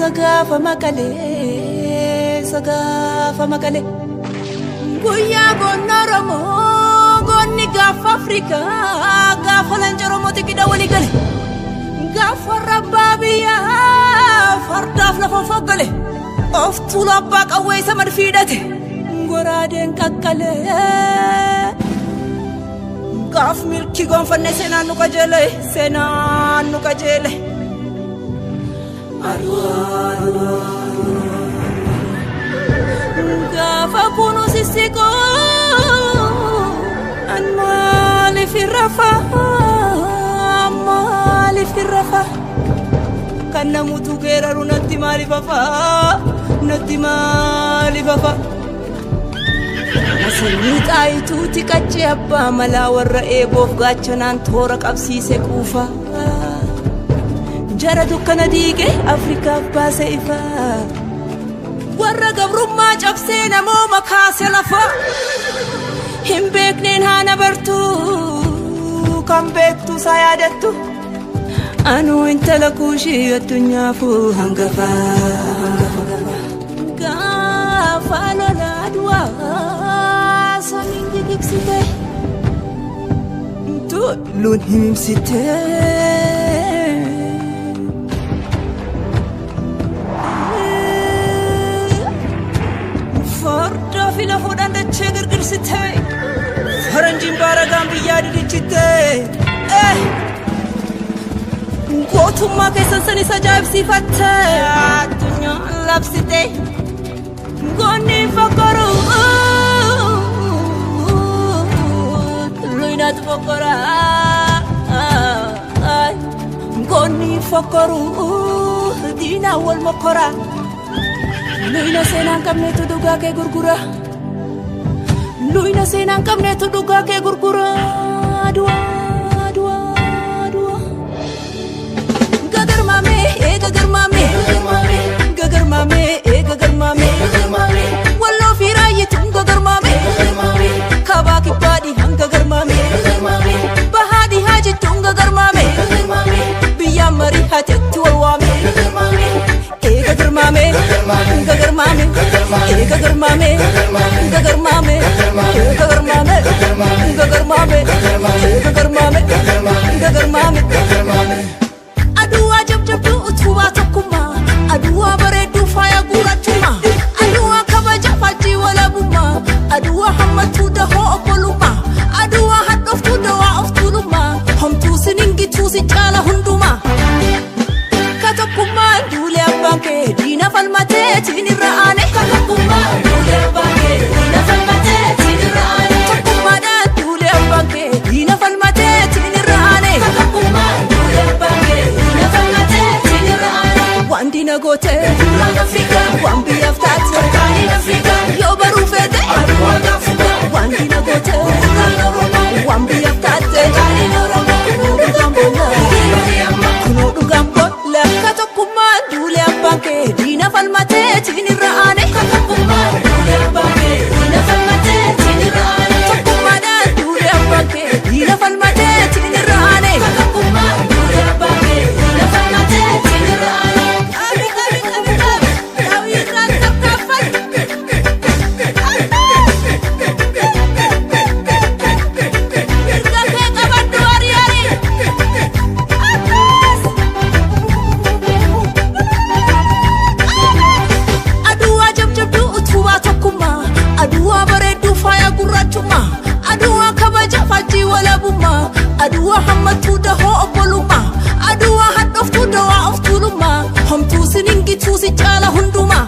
Sagafa makale Guya gonna Oromo gonni gafa Afrika gafa lanjoromo tikida wali gale gafa rabbabiya fardaf la fogale of tulabba qawwe samad fiidate goraden kakkale gaf milki gonfanne senanu kajele gafa kunu sisiko an mali fi rafa kanna mutu geraru natti mali fafa asini taitu tikache abba mala warra ebof gachanan tora qabsise kufa jara dukkana dige Afrika baase ifa warra gabrumma cabse namo makase lafa himbeknen hana bartu kambektu sayadattu anu intala kushi adunya fu hangafa gafa lola dua samingi diksite tu lun himsite fila fodan da chegar girsite faranjin baragam biya dichite gotuma ke sansani sajab sifatte dunya labsite gonni fakaru luinat fakara gonni fakaru dina wal makara luina senan kamne tuduga ke gurgura luina senan kamne tuduga ke gurgura dua gagar mame wallo firayitun gagar mame kabaki badi han gagar mame bahadi haji tun gagar mame biya mari hate tuwame gagar mame aduwa jab du utuwa takuma aduwa baredu faya guratuma aduwa kabaja faji wala buma aduwa hamatu da ho okoluma aduwa hadoftu da wa oftuluma hamtu siningi tusi chala hunduma katakuma dule abanke dina falmate tini raane katakuma dule abanke dina falmate tini raane katakuma da dule abanke dina falmate tini raane katakuma dule abanke dina falmate tini raane wandina gote Afrika wambi aftate kani Afrika yo baru fete aduwa Afrika wandina gote wambi aftate kani Oromo kuno gambola katakuma dule abanke dina falmate tini raane katakuma dule abanke dina falmate tini raane katakuma da dule abanke dina falmate tini raane katakuma dule abanke dina falmate tini raane aduwa hamatu da ho okoluma aduwa hadoftu da wa oftuluma hamtu siningi tusi chala hunduma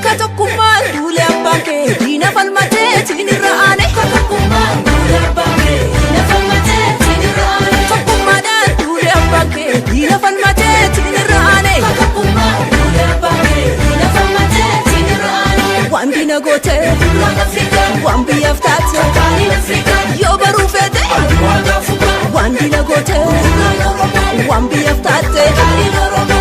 katakuma dule abanke dina falmate tini raane katakuma dule abanke dina falmate tini raane katakuma da dule abanke dina falmate tini raane katakuma dule abanke dina falmate tini raane wambina gote wambi aftate kani Afrika yo baru fete wandina gote wambi aftate kani Oromo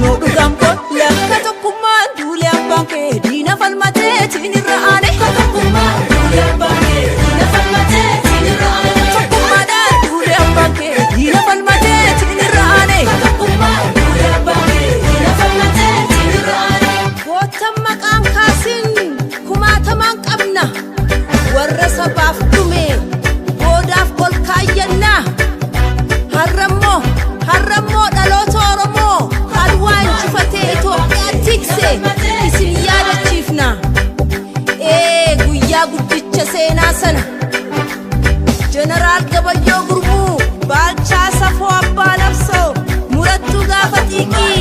nudu gambola katakuma dule abanke dina falmate tini raane katakuma dule abanke dina falmate tini raane katakuma da dule abanke dina falmate tini raane katakuma kiki